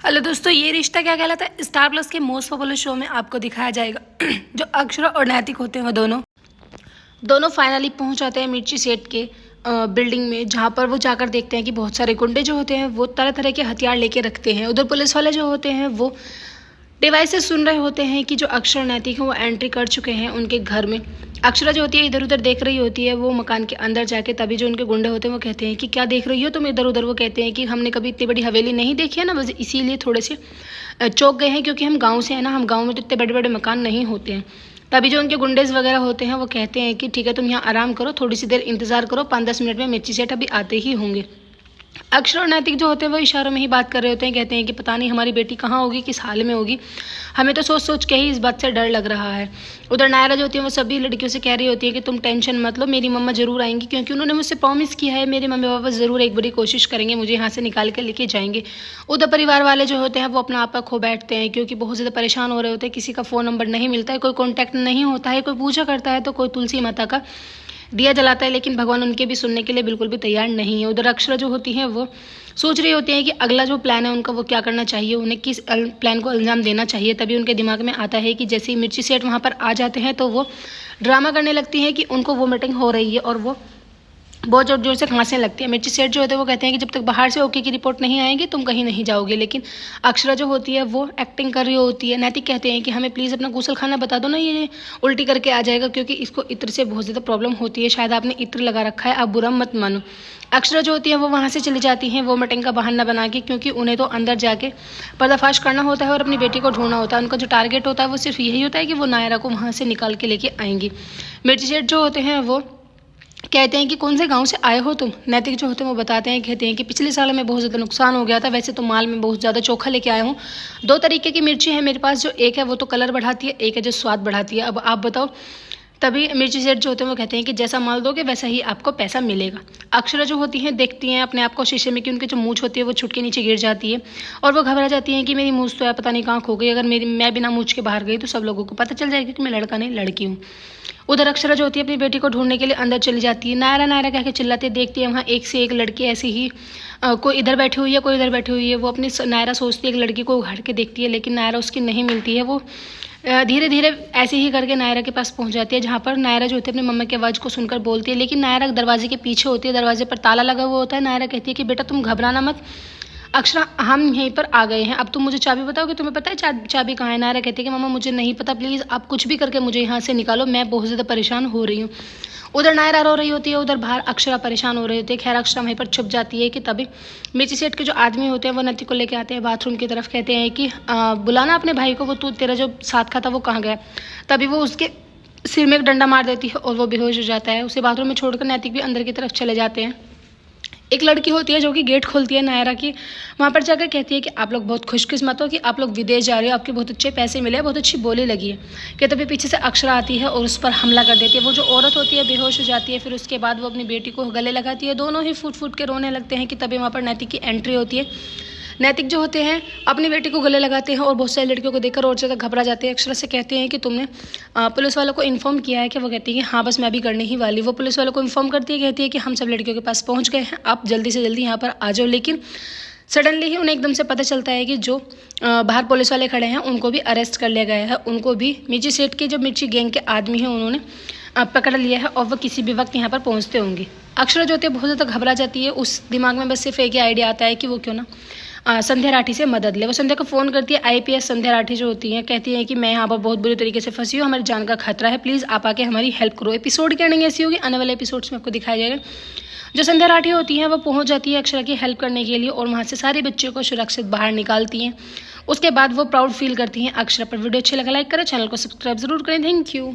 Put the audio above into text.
Hello दोस्तों, ये रिश्ता क्या कहलाता है स्टार प्लस के मोस्ट पॉपुलर शो में आपको दिखाया जाएगा। जो अक्षरा और नैतिक होते हैं वो दोनों फाइनली पहुंच जाते हैं मिर्ची सेठ के बिल्डिंग में, जहां पर वो जाकर देखते हैं कि बहुत सारे गुंडे जो होते हैं वो तरह तरह के हथियार लेके रखते हैं। उधर पुलिस वाले जो होते हैं वो डिवाइस से सुन रहे होते हैं कि जो अक्षरा नैतिक है वो एंट्री कर चुके हैं उनके घर में। अक्षरा जो होती है इधर उधर देख रही होती है वो मकान के अंदर जाके, तभी जो उनके गुंडे होते हैं वो कहते हैं कि क्या देख रही हो तुम इधर उधर। वो कहते हैं कि हमने कभी इतनी बड़ी हवेली नहीं देखी है ना, बस इसीलिए थोड़े से चौंक गए हैं, क्योंकि हम गांव से हैं ना, हम गांव में तो इतने बड़े बड़े मकान नहीं होते हैं। तभी जो उनके गुंडेज वगैरह होते हैं वो कहते हैं कि ठीक है तुम यहाँ आराम करो, थोड़ी सी देर इंतजार करो, 5-10 मिनट में मिर्ची सेठ अभी आते ही होंगे। अक्षर और नैतिक जो होते हैं वो इशारों में ही बात कर रहे होते हैं, कहते हैं कि पता नहीं हमारी बेटी कहाँ होगी, किस हाल में होगी, हमें तो सोच सोच के ही इस बात से डर लग रहा है। उधर नायरा जो होती है वो सभी लड़कियों से कह रही होती है कि तुम टेंशन मत लो, मेरी मम्मा जरूर आएंगी, क्योंकि उन्होंने मुझसे प्रॉमिस किया है, मेरे मम्मी पापा ज़रूर एक बड़ी कोशिश करेंगे, मुझे यहाँ से निकाल के लेके जाएंगे। उधर परिवार वाले जो होते हैं वो अपना आपा खो बैठते हैं, क्योंकि बहुत ज़्यादा परेशान हो रहे होते हैं, किसी का फ़ोन नंबर नहीं मिलता है, कोई कॉन्टैक्ट नहीं होता है, कोई पूछा करता है तो कोई तुलसी माता का दिया जलाता है, लेकिन भगवान उनके भी सुनने के लिए बिल्कुल भी तैयार नहीं है। उधर अक्षरा जो होती है वो सोच रही होती है कि अगला जो प्लान है उनका वो क्या करना चाहिए, उन्हें किस प्लान को अंजाम देना चाहिए। तभी उनके दिमाग में आता है कि जैसे ही मिर्ची सेठ वहाँ पर आ जाते हैं तो वो ड्रामा करने लगती हैं कि उनको वोमिटिंग हो रही है और वो बहुत जोर जोर से खांसने लगती है। मिर्ची सेठ जो होते हैं वो कहते हैं कि जब तक बाहर से ओके की रिपोर्ट नहीं आएगी तुम कहीं नहीं जाओगे, लेकिन अक्षरा जो होती है वो एक्टिंग कर रही होती है। नैतिक कहते हैं कि हमें प्लीज़ अपना गुसल खाना बता दो ना, ये उल्टी करके आ जाएगा, क्योंकि इसको इत्र से बहुत ज़्यादा प्रॉब्लम होती है, शायद आपने इत्र लगा रखा है, आप बुरा मत मानो। अक्षरा जो होती है वो वहाँ से चली जाती हैं वो मीटिंग का बहाना बना के, क्योंकि उन्हें तो अंदर जाके पर्दाफाश करना होता है और अपनी बेटी को ढूंढना होता है। उनका जो टारगेट होता है वो सिर्फ यही होता है कि वो नायरा को वहाँ से निकाल के लेके आएंगी। मिर्ची सेठ जो होते हैं वो कहते हैं कि कौन से गांव से आए हो तुम। नैतिक जो होते हैं वो बताते हैं, कहते हैं कि पिछले साल में बहुत ज़्यादा नुकसान हो गया था, वैसे तो माल में बहुत ज़्यादा चोखा लेके आया हूँ। 2 तरीके की मिर्ची है मेरे पास, जो एक है वो तो कलर बढ़ाती है, एक है जो स्वाद बढ़ाती है, अब आप बताओ। तभी मिर्ची सेठ जो होते हैं वो कहते हैं कि जैसा माल दोगे वैसा ही आपको पैसा मिलेगा। अक्षरा जो होती हैं देखती हैं अपने आप को शीशे में कि उनकी जो मूंछ होती है वो छुट के नीचे गिर जाती है और वो घबरा जाती हैं कि मेरी मूंछ तो है, पता नहीं कहाँ खो गई, अगर मैं बिना मूंछ के बाहर गई तो सब लोगों को पता चल जाएगा कि मैं लड़का नहीं लड़की हूँ। उधर अक्षरा जो होती है अपनी बेटी को ढूंढने के लिए अंदर चली जाती है। नायरा नायरा कह के चिल्लाती है, देखती है वहाँ एक से एक लड़की ऐसी ही कोई इधर बैठी हुई है, कोई इधर बैठी हुई है। वो अपनी नायरा सोचती है एक लड़की को उघाड़ के देखती है, लेकिन नायरा उसकी नहीं मिलती है। वो धीरे धीरे ऐसे ही करके नायरा के पास पहुंच जाती है, जहाँ पर नायरा जो होती है अपनी मम्मा की आवाज़ को सुनकर बोलती है, लेकिन नायरा दरवाजे के पीछे होती है, दरवाजे पर ताला लगा हुआ होता है। नायरा कहती है कि बेटा तुम घबराना मत, अक्षरा हम यहीं पर आ गए हैं, अब तुम मुझे चाबी बताओ कि तुम्हें पता है चाबी कहाँ है। नायरा कहती है कि मम्मा मुझे नहीं पता, प्लीज़ आप कुछ भी करके मुझे यहाँ से निकालो, मैं बहुत ज़्यादा परेशान हो रही हूँ। उधर नायरा रो रही होती है, उधर बाहर अक्षरा परेशान हो रही होती है। खैर अक्षरा वहीं पर छुप जाती है कि तभी मिर्ची सेठ के जो आदमी होते हैं वो नैतिक को लेके आते हैं बाथरूम की तरफ, कहते हैं कि बुलाना अपने भाई को, वो तू तेरा जो साथ खा था वो कहाँ गया। तभी वो उसके सिर में एक डंडा मार देती है और वो बेहोश हो जाता है। उसे बाथरूम में छोड़कर नैतिक भी अंदर की तरफ चले जाते हैं। एक लड़की होती है जो कि गेट खोलती है नायरा की, वहाँ पर जाकर कहती है कि आप लोग बहुत खुशकिस्मत हो कि आप लोग विदेश जा रहे हो, आपके बहुत अच्छे पैसे मिले, बहुत अच्छी बोली लगी है। कि तभी पीछे से अक्षरा आती है और उस पर हमला कर देती है। वो जो औरत होती है बेहोश हो जाती है, फिर उसके बाद वो अपनी बेटी को गले लगाती है, दोनों ही फूट फूट के रोने लगते हैं। कि तभी वहाँ पर नैतिक की एंट्री होती है। नैतिक जो होते हैं अपनी बेटी को गले लगाते हैं और बहुत सारी लड़कियों को देखकर और ज़्यादा घबरा जाते हैं। अक्षरा से कहते हैं कि तुमने पुलिस वालों को इन्फॉर्म किया है कि। वो कहती है कि हाँ बस मैं अभी करने ही वाली। वो पुलिस वालों को इन्फॉर्म करती है, कहती है कि हम सब लड़कियों के पास पहुँच गए हैं, आप जल्दी से जल्दी यहाँ पर आ जाओ। लेकिन सडनली ही उन्हें एकदम से पता चलता है कि जो बाहर पुलिस वाले खड़े हैं उनको भी अरेस्ट कर लिया गया है। उनको भी मिर्ची सेठ के जो मिर्ची गैंग के आदमी हैं उन्होंने पकड़ लिया है और वो किसी भी वक्त यहाँ पर पहुँचते होंगे। अक्षरा जो होती है बहुत ज़्यादा घबरा जाती है, उस दिमाग में बस सिर्फ एक ही आइडिया आता है कि वो क्यों ना संध्या राठी से मदद ले। वो संध्या को फ़ोन करती है, IPS संध्या राठी जो होती हैं, कहती है कि मैं यहाँ पर बहुत बुरी तरीके से फंसी हूँ, हमारी जान का खतरा है, प्लीज़ आप आके हमारी हेल्प करो। एपिसोड की एंडिंग ऐसी होगी, आने वाले एपिसोड्स में आपको दिखाया जाएगा। जो संध्या राठी होती हैं वो पहुँच जाती है अक्षरा की हेल्प करने के लिए और वहाँ से सारे बच्चों को सुरक्षित बाहर निकालती हैं। उसके बाद वो प्राउड फील करती हैं अक्षरा पर। वीडियो अच्छी लगा लाइक करें, चैनल को सब्सक्राइब जरूर करें। Thank you.